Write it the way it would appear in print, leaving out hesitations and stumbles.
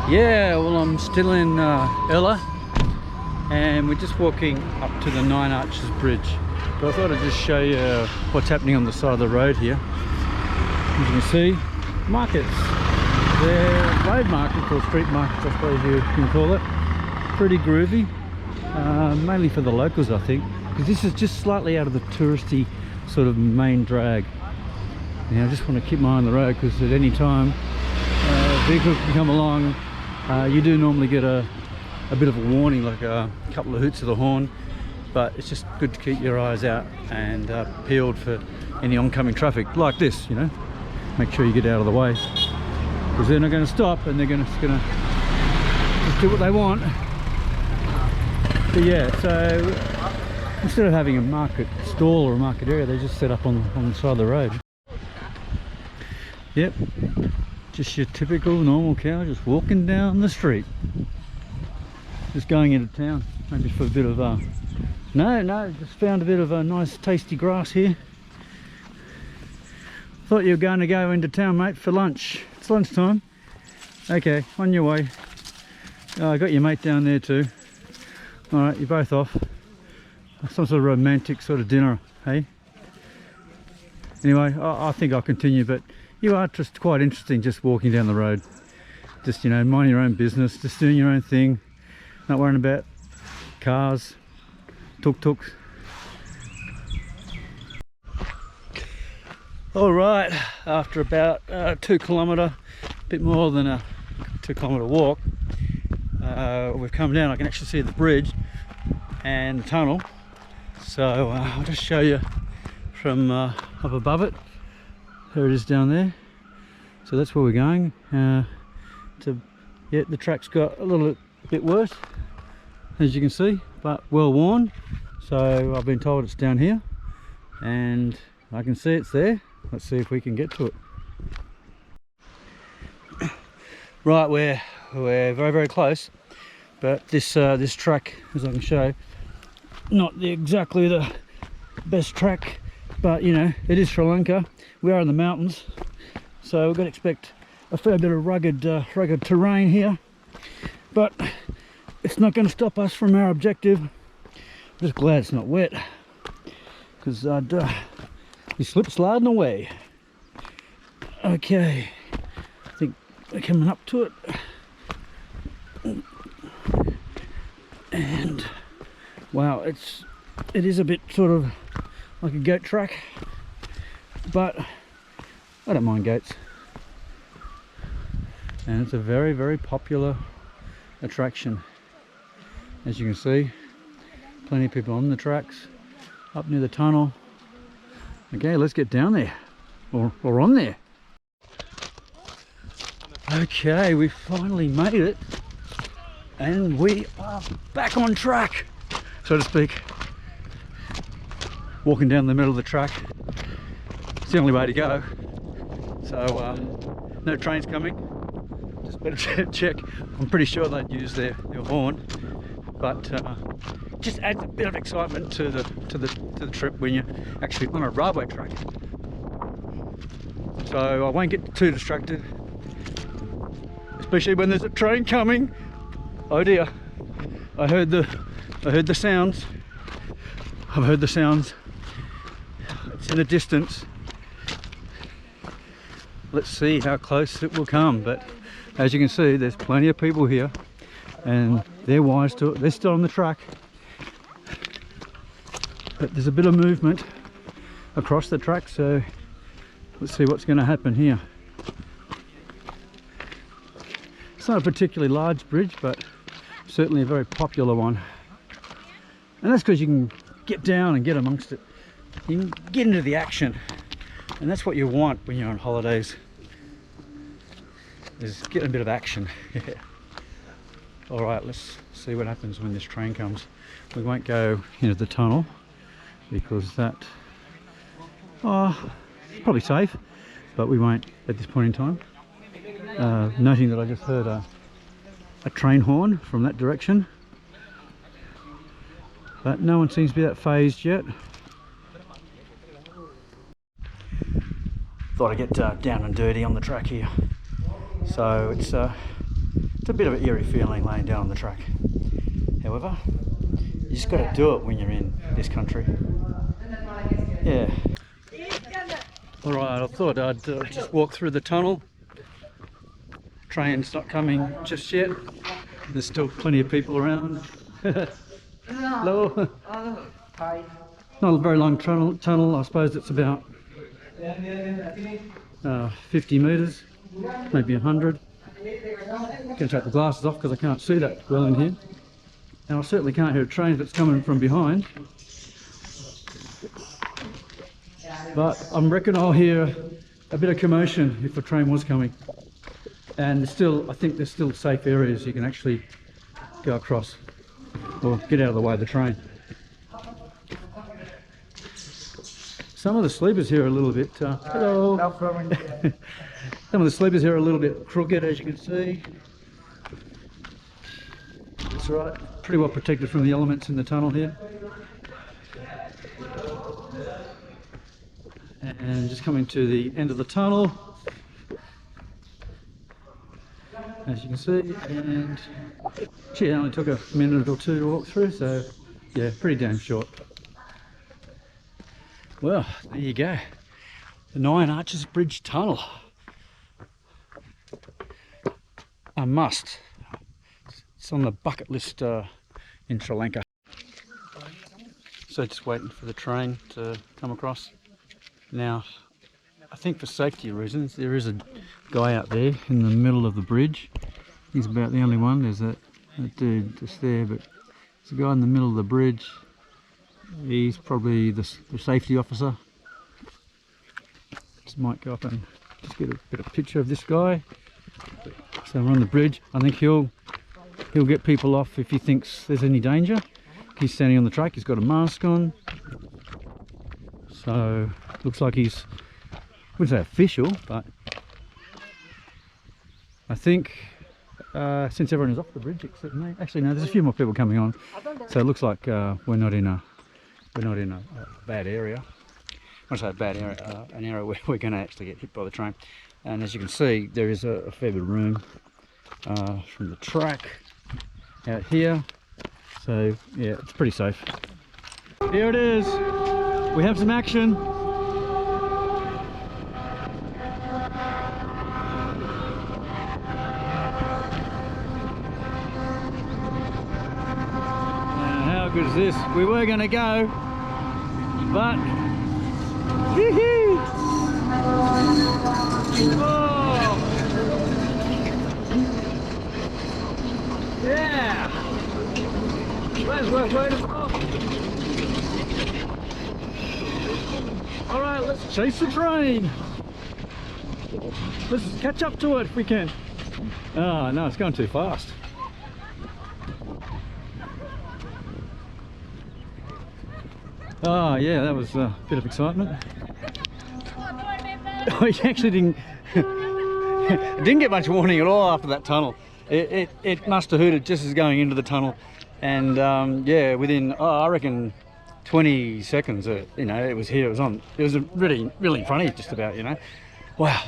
Yeah, well, I'm still in Ella, and we're just walking up to the Nine Arches Bridge. But I thought I'd just show you what's happening on the side of the road here. As you can see, markets. They're road markets, or street markets, I suppose you can call it. Pretty groovy, mainly for the locals, I think, because this is just slightly out of the touristy sort of main drag. Now I just want to keep my eye on the road, because at any time vehicles can come along. You do normally get a bit of a warning, like a couple of hoots of the horn, but it's just good to keep your eyes out and peeled for any oncoming traffic like this, you know. Make sure you get out of the way, because they're not going to stop, and they're just gonna do what they want. But yeah, so instead of having a market stall or a market area, they just set up on the side of the road. Yep, just your typical normal cow just walking down the street, just going into town, maybe for a bit of no, just found a bit of a nice tasty grass here. Thought you were going to go into town, mate, for lunch. It's lunchtime. Okay, on your way. I got your mate down there too. All right, you're both off. Some sort of romantic sort of dinner, hey? Anyway, I think I'll continue, but you are just quite interesting, just walking down the road. Just, you know, minding your own business, just doing your own thing, not worrying about cars, tuk-tuks. All right, after about 2 kilometre, a bit more than a 2 kilometre walk, we've come down. I can actually see the bridge and the tunnel. So I'll just show you from up above it. There it is down there. So that's where we're going. Yeah, the track's got a little bit worse, as you can see, but well worn. So I've been told it's down here, and I can see it's there. Let's see if we can get to it. Right, we're very, very close, but this track, as I can show, not exactly the best track, but you know, it is Sri Lanka. We are in the mountains, so we've got to expect a fair bit of rugged terrain here, but it's not going to stop us from our objective. I'm just glad it's not wet, because I'd be slip sliding away. Okay, I think we're coming up to it, and wow, it is a bit sort of like a goat track, but I don't mind goats, and it's a very, very popular attraction. As you can see, plenty of people on the tracks up near the tunnel. Okay, let's get down there, or on there. Okay, we finally made it, and we are back on track, so to speak. Walking down the middle of the track, it's the only way to go. So no trains coming, just better check. I'm pretty sure they'd use their horn, but just adds a bit of excitement to the trip when you're actually on a railway track. So I won't get too distracted, especially when there's a train coming. Oh dear, I heard the sounds. I've heard the sounds. It's in the distance. Let's see how close it will come. But as you can see, there's plenty of people here, and they're wise to it. They're still on the track, but there's a bit of movement across the track, so let's see what's going to happen here. It's not a particularly large bridge, but certainly a very popular one, and that's because you can get down and get amongst it. You can get into the action, and that's what you want when you're on holidays, is getting a bit of action. Yeah. All right, let's see what happens when this train comes. We won't go into the tunnel, because that, it's probably safe, but we won't at this point in time. Noting that I just heard a train horn from that direction, but no one seems to be that phased yet. Thought I'd get down and dirty on the track here. So it's It's a bit of an eerie feeling laying down on the track. However, you just got to do it when you're in this country. Yeah. Alright, I thought I'd just walk through the tunnel. Train's not coming just yet. There's still plenty of people around. Hello. Hi. Not a very long tunnel. I suppose it's about 50 metres, maybe 100. I'm going to take the glasses off because I can't see that well in here. And I certainly can't hear a train if it's coming from behind. But I reckon I'll hear a bit of commotion if a train was coming. And I think there's still safe areas you can actually go across or get out of the way of the train. Some of the sleepers here are a little bit, hello. Some of the sleepers here are a little bit crooked, as you can see. That's right, pretty well protected from the elements in the tunnel here. And just coming to the end of the tunnel, as you can see, and gee, it only took a minute or two to walk through, so yeah, pretty damn short. Well, there you go, the Nine Arches Bridge Tunnel. A must. It's on the bucket list in Sri Lanka. So just waiting for the train to come across. Now, I think for safety reasons, there is a guy out there in the middle of the bridge. He's about the only one. There's that dude just there, but there's a guy in the middle of the bridge. He's probably the safety officer. Just might go up and just get a bit of picture of this guy. So we're on the bridge. I think he'll get people off if he thinks there's any danger. He's standing on the track. He's got a mask on. So looks like he's, I wouldn't say official, but I think since everyone is off the bridge except me, actually no, there's a few more people coming on. So it looks like we're not in a bad area. When I say a bad area, an area where we're going to actually get hit by the train. And as you can see, there is a fair bit of room from the track out here. So yeah, it's pretty safe. Here it is. We have some action. How good is this? We were going to go, but oh. Yeah, that's worth waiting for. All right, let's chase the train. Let's catch up to it if we can. Oh no, it's going too fast. Oh yeah, that was a bit of excitement. Oh, he actually didn't get much warning at all after that tunnel. It must have hooted just as going into the tunnel, and yeah, within I reckon 20 seconds, you know, it was here. It was on. It was really in front of you, just about, you know. Wow.